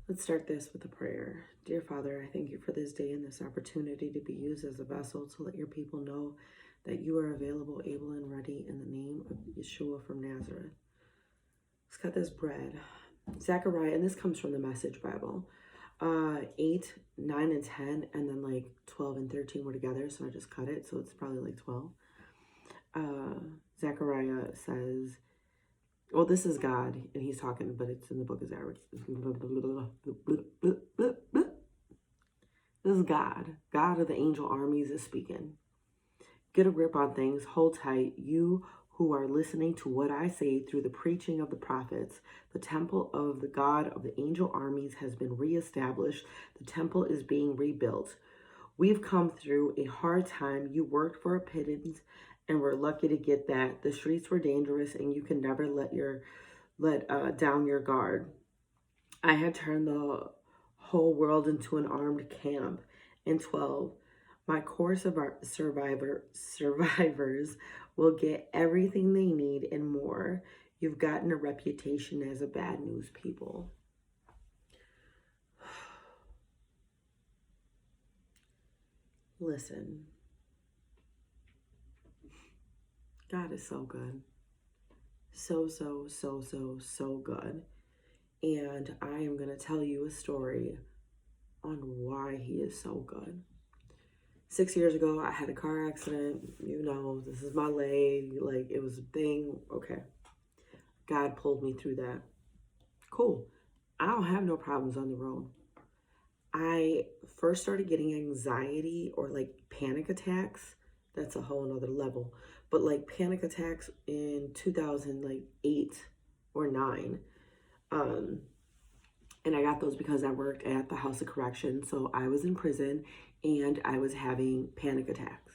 Let's start this with a prayer. Dear Father, I thank you for this day and this opportunity to be used as a vessel to let your people know that you are available, able, and ready in the name of Yeshua from Nazareth. Let's cut this bread. Zechariah, and this comes from the Message Bible. 8, 9, and 10, and then like 12 and 13 were together, so I just cut it, so it's probably like 12. Zechariah says, well, this is God, and he's talking, but it's in the book of Zechariah. This is God. God of the angel armies is speaking. Get a grip on things. Hold tight. You who are listening to what I say through the preaching of the prophets. The temple of the God of the angel armies has been reestablished. The temple is being rebuilt. We've come through a hard time. You worked for a pittance, and we're lucky to get that. The streets were dangerous, and you can never let down your guard. I had turned the whole world into an armed camp. In 12, my core survivors will get everything they need and more. You've gotten a reputation as a bad news people. Listen, God is so good. So good. And I am going to tell you a story on why he is so good. 6 years ago, I had a car accident. You know, this is my leg. Like, it was a thing. Okay. God pulled me through that. Cool. I don't have no problems on the road. I first started getting anxiety or like panic attacks. That's a whole nother level. But like panic attacks in 2008 or 9. And I got those because I worked at the House of Correction. So I was in prison and I was having panic attacks.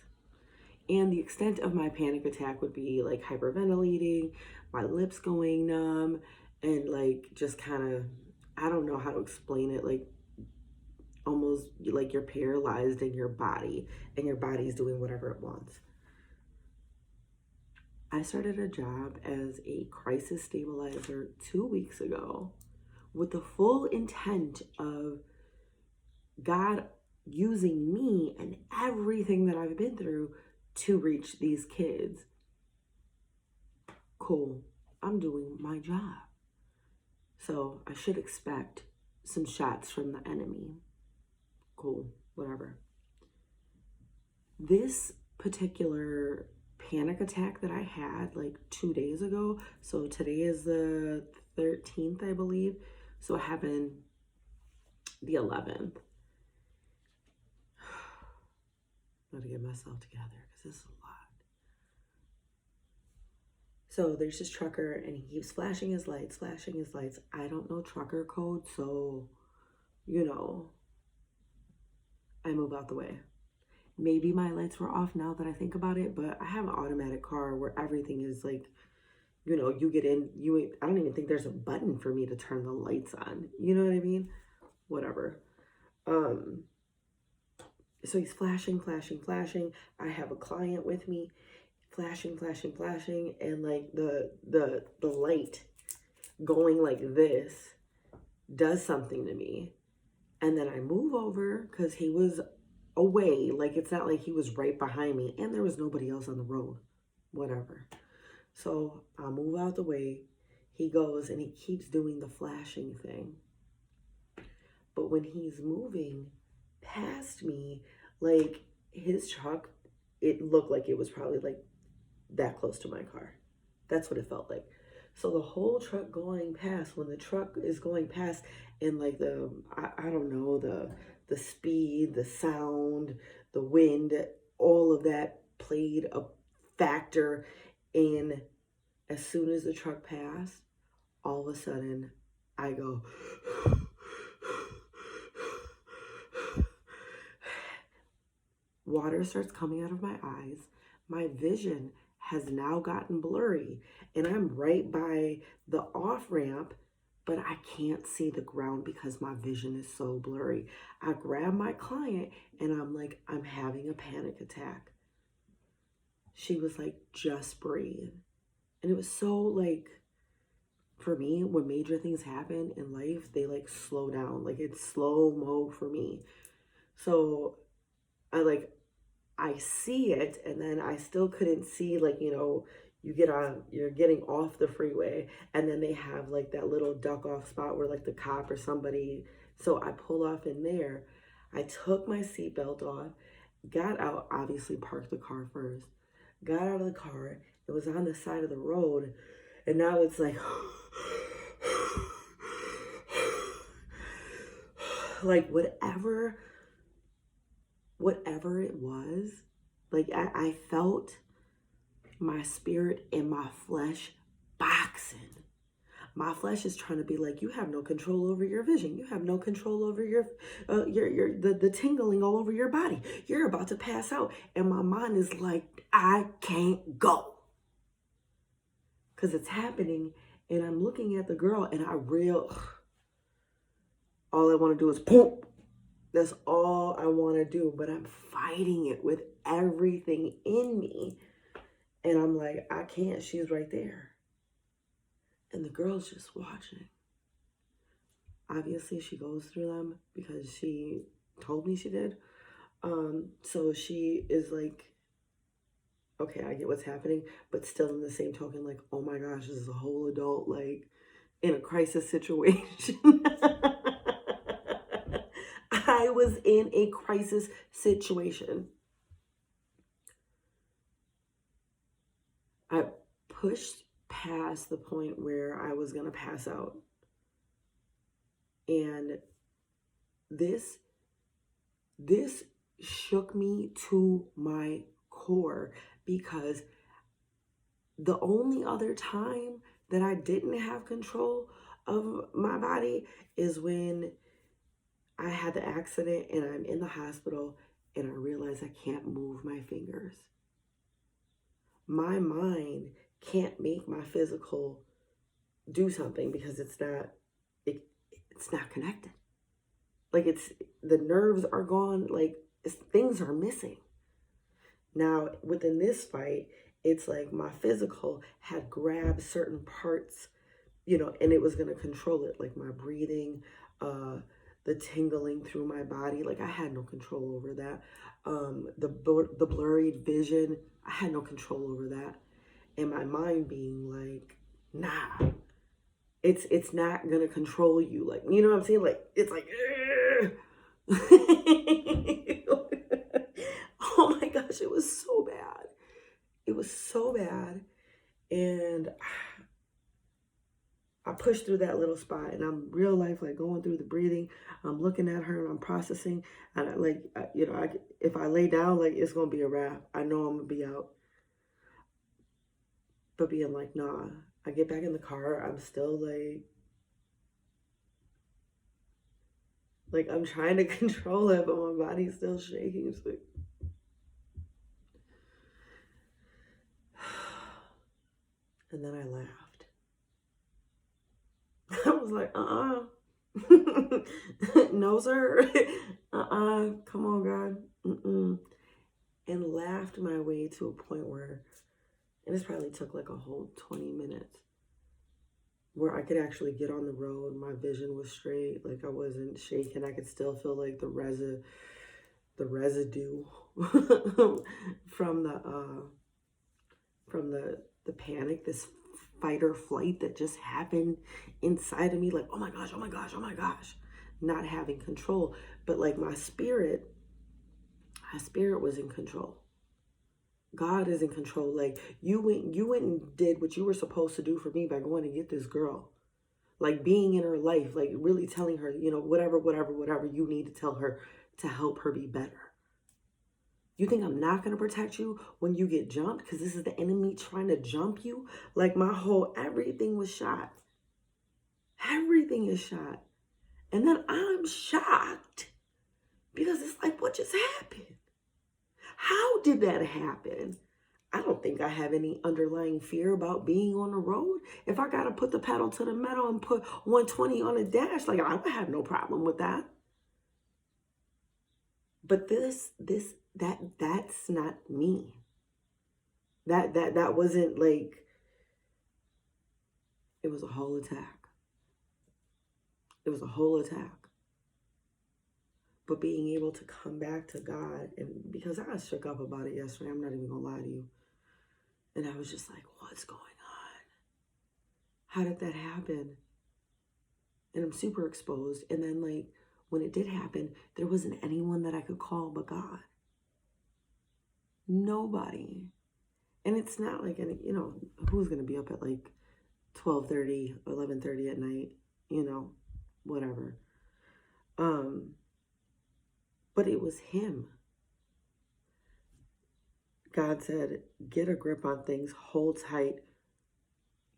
And the extent of my panic attack would be like hyperventilating, my lips going numb, and like just kind of, I don't know how to explain it, like almost like you're paralyzed in your body and your body's doing whatever it wants. I started a job as a crisis stabilizer 2 weeks ago with the full intent of God using me and everything that I've been through to reach these kids. Cool. I'm doing my job. So I should expect some shots from the enemy. Cool. Whatever. This particular panic attack that I had like 2 days ago. So today is the 13th, I believe. So it happened the 11th. I'm going to get myself together because this is a lot. So there's this trucker and he keeps flashing his lights. I don't know trucker code, so, you know, I move out the way. Maybe my lights were off now that I think about it, but I have an automatic car where everything is like, you know, you get in, I don't even think there's a button for me to turn the lights on. You know what I mean? Whatever. So he's flashing. I have a client with me, flashing, and like the light going like this does something to me. And then I move over because he was away. Like, it's not like he was right behind me and there was nobody else on the road. Whatever. So I move out the way. He goes and he keeps doing the flashing thing. But when he's moving past me, like his truck, it looked like it was probably like that close to my car. That's what it felt like. So the whole truck going past, when the truck is going past and like I don't know, the speed, the sound, the wind, all of that played a factor in. As soon as the truck passed, all of a sudden I go water starts coming out of my eyes. My vision has now gotten blurry and I'm right by the off ramp, but I can't see the ground because my vision is so blurry. I grab my client and I'm like, I'm having a panic attack. She was like, just breathe. And it was so like for me, when major things happen in life, they like slow down. Like it's slow mo for me. So I see it, and then I still couldn't see, like, you're getting off the freeway, and then they have like that little duck off spot where like the cop or somebody. So I pull off in there. I took my seatbelt off, got out, obviously parked the car first, got out of the car. It was on the side of the road, and now it's like, like whatever it was, like I felt my spirit and my flesh boxing. My flesh is trying to be like, you have no control over your vision. You have no control over your the tingling all over your body. You're about to pass out. And my mind is like, I can't go. Because it's happening. And I'm looking at the girl and all I want to do is poop. That's all I want to do. But I'm fighting it with everything in me. And I'm like, I can't. She's right there. And the girl's just watching. Obviously, she goes through them because she told me she did. So she is like, okay, I get what's happening. But still in the same token, like, oh my gosh, this is a whole adult, like, in a crisis situation. I was in a crisis situation. I pushed past the point where I was going to pass out. And this shook me to my core, because the only other time that I didn't have control of my body is when I had the accident and I'm in the hospital and I realize I can't move my fingers. My mind can't make my physical do something because it's not connected. Like the nerves are gone, like things are missing. Now, within this fight, it's like my physical had grabbed certain parts, and it was going to control it, like my breathing, the tingling through my body. Like I had no control over that. The blurry vision, I had no control over that. And my mind being like, nah, it's not gonna control you. Like, you know what I'm saying? Like, it's like, oh my gosh, it was so bad. It was so bad. And I pushed through that little spot, and I'm real life, like going through the breathing. I'm looking at her and I'm processing. And if I lay down, like it's going to be a wrap. I know I'm going to be out. But being like, nah, I get back in the car. I'm still like I'm trying to control it, but my body's still shaking. It's like, and then I laughed. I was like, no, sir. Come on, God. And laughed my way to a point where, and this probably took like a whole 20 minutes, where I could actually get on the road. My vision was straight. Like I wasn't shaking. I could still feel like the residue from the panic, this fight or flight that just happened inside of me. Like, oh my gosh, not having control. But like my spirit was in control. God is in control. Like you went and did what you were supposed to do for me by going to get this girl. Like being in her life, like really telling her, whatever you need to tell her to help her be better. You think I'm not going to protect you when you get jumped? Because this is the enemy trying to jump you? Like everything was shot. Everything is shot. And then I'm shocked because it's like, what just happened? How did that happen? I don't think I have any underlying fear about being on the road. If I got to put the pedal to the metal and put 120 on the dash, like I would have no problem with that. But that's not me. That wasn't like, It was a whole attack. It was a whole attack. But being able to come back to God, and because I was shook up about it yesterday, I'm not even gonna lie to you. And I was just like, what's going on? How did that happen? And I'm super exposed. And then like when it did happen, there wasn't anyone that I could call but God. Nobody. And it's not like any, who's gonna be up at like 12:30, 11:30 at night, whatever. But it was him. God said, get a grip on things, hold tight.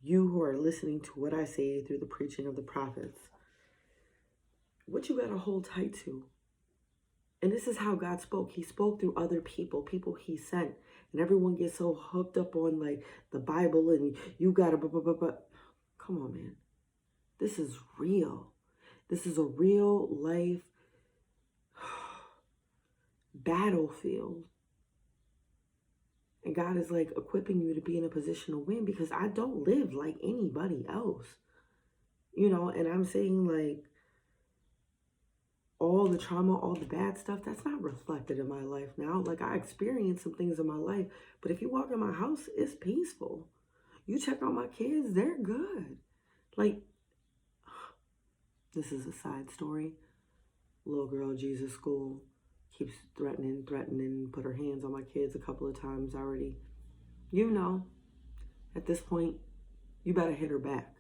You who are listening to what I say through the preaching of the prophets. What you got to hold tight to? And this is how God spoke. He spoke through other people he sent. And everyone gets so hooked up on like the Bible and you got to, come on, man. This is real. This is a real life battlefield. And God is like equipping you to be in a position to win, because I don't live like anybody else. And I'm saying like all the trauma, all the bad stuff, that's not reflected in my life now. Like I experienced some things in my life, but if you walk in my house, it's peaceful. You check on my kids, they're good. Like, this is a side story. Little girl, Jesus school, keeps threatening, put her hands on my kids a couple of times already. At this point, you better hit her back.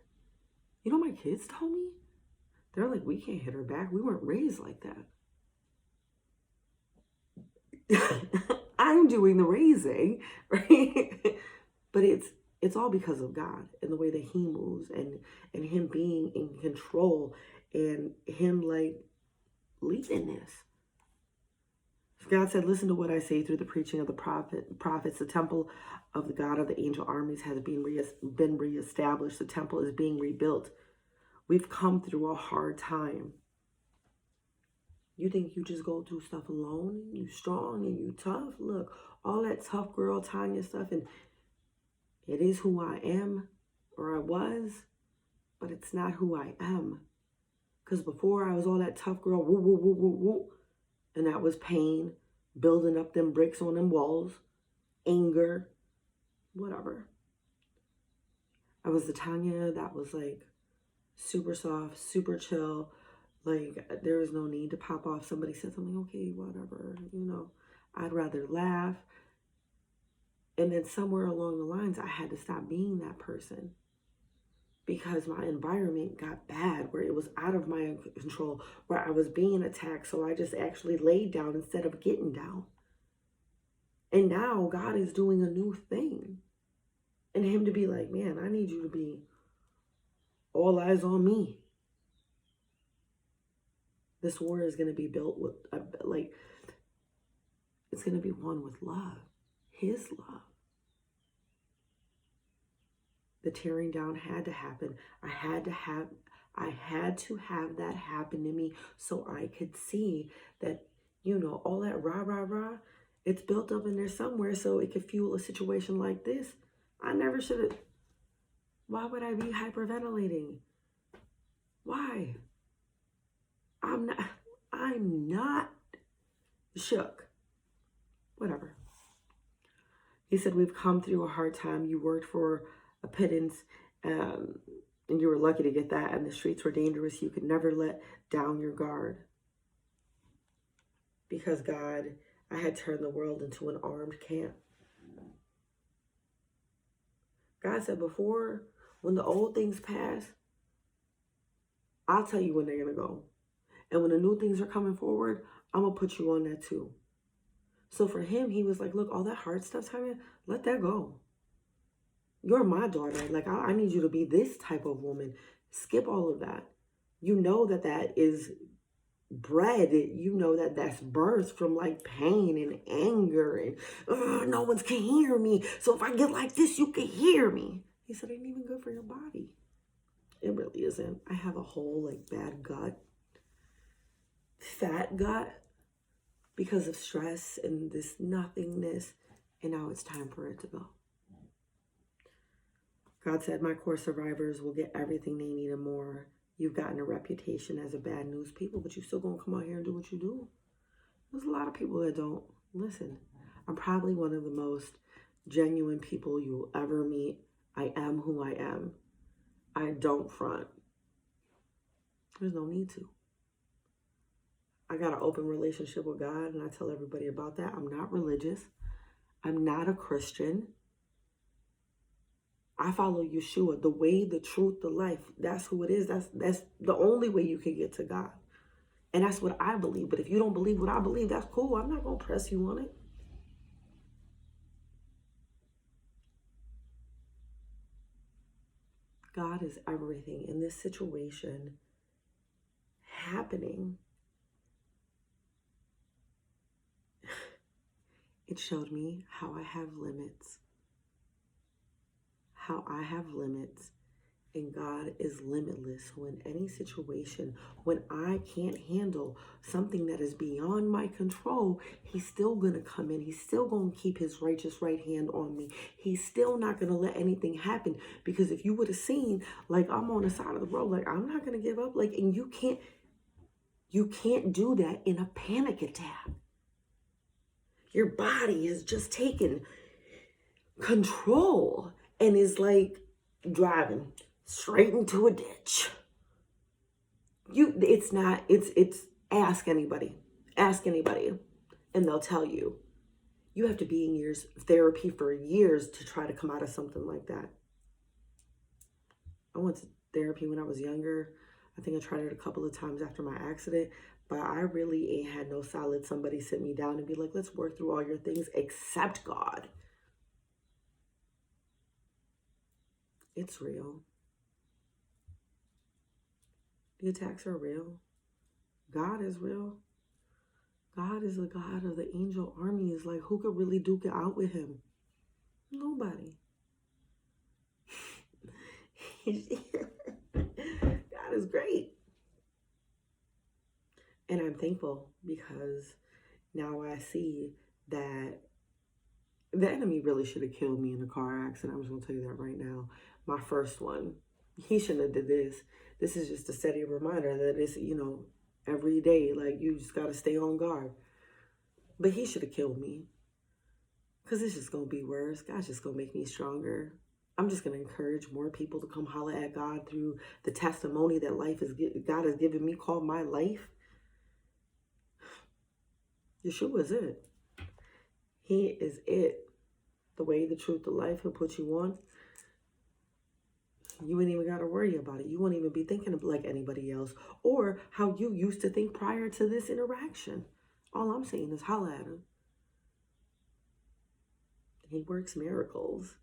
My kids told me? They're like, we can't hit her back. We weren't raised like that. I'm doing the raising, right? But it's all because of God and the way that he moves and him being in control and him like leading this. God said, listen to what I say through the preaching of the prophets. The temple of the God of the angel armies has been reestablished. The temple is being rebuilt. We've come through a hard time. You think you just go through stuff alone and you strong and you tough? Look, all that tough girl Tanya stuff, and it is who I am, or I was, but it's not who I am. Because before I was all that tough girl, woo, woo, woo, woo, woo. And that was pain, building up them bricks on them walls, anger, whatever. I was the Tanya that was like super soft, super chill. Like there was no need to pop off. Somebody said something, okay, whatever, I'd rather laugh. And then somewhere along the lines, I had to stop being that person, because my environment got bad, where it was out of my control, where I was being attacked. So I just actually laid down instead of getting down. And now God is doing a new thing. And him to be like, man, I need you to be all eyes on me. This war is going to be built with, it's going to be won with love. His love. The tearing down had to happen. I had to have that happen to me so I could see that, all that rah, rah, rah, it's built up in there somewhere so it could fuel a situation like this. I never should have. Why would I be hyperventilating? Why? I'm not shook. Whatever. He said, we've come through a hard time. You worked for a pittance, and you were lucky to get that, and the streets were dangerous. You could never let down your guard. Because God, I had turned the world into an armed camp. God said before, when the old things pass, I'll tell you when they're going to go. And when the new things are coming forward, I'm going to put you on that too. So for him, he was like, look, all that hard stuff, Tanya, let that go. You're my daughter. Like, I need you to be this type of woman. Skip all of that. You know that is bred. You know that that's birthed from like pain and anger and no one can hear me. So if I get like this, you can hear me. He said, it ain't even good for your body. It really isn't. I have a whole like bad gut, fat gut, because of stress and this nothingness. And now it's time for it to go. God said, my core survivors will get everything they need and more. You've gotten a reputation as a bad news people, but you still gonna come out here and do what you do. There's a lot of people that don't listen. I'm probably one of the most genuine people you'll ever meet. I am who I am. I don't front. There's no need to. I got an open relationship with God, and I tell everybody about that. I'm not religious. I'm not a Christian. I follow Yeshua, the way, the truth, the life. That's who it is. That's the only way you can get to God. And that's what I believe. But if you don't believe what I believe, that's cool. I'm not going to press you on it. God is everything. In this situation happening, it showed me how I have limits. How I have limits. And God is limitless. So in any situation, when I can't handle something that is beyond my control, he's still going to come in. He's still going to keep his righteous right hand on me. He's still not going to let anything happen. Because if you would have seen, like, I'm on the side of the road, like, I'm not going to give up. Like, and you can't do that in a panic attack. Your body is just taking control and is like driving straight into a ditch. It's ask anybody, and they'll tell you. You have to be in therapy for years to try to come out of something like that. I went to therapy when I was younger. I think I tried it a couple of times after my accident, but I really ain't had no solid somebody sit me down and be like, let's work through all your things except God. It's real. The attacks are real. God is real. God is the God of the angel armies. Like, who could really duke it out with him? Nobody. God is great. And I'm thankful because now I see that the enemy really should have killed me in a car accident. I'm just going to tell you that right now. My first one. He shouldn't have did this. This is just a steady reminder that it's, every day, like, you just got to stay on guard. But he should have killed me. Because it's just going to be worse. God's just going to make me stronger. I'm just going to encourage more people to come holler at God through the testimony that God has given me called my life. Yeshua is it. He is it. The way, the truth, the life he'll put you on. You ain't even got to worry about it. You won't even be thinking like anybody else or how you used to think prior to this interaction. All I'm saying is holla at him. He works miracles.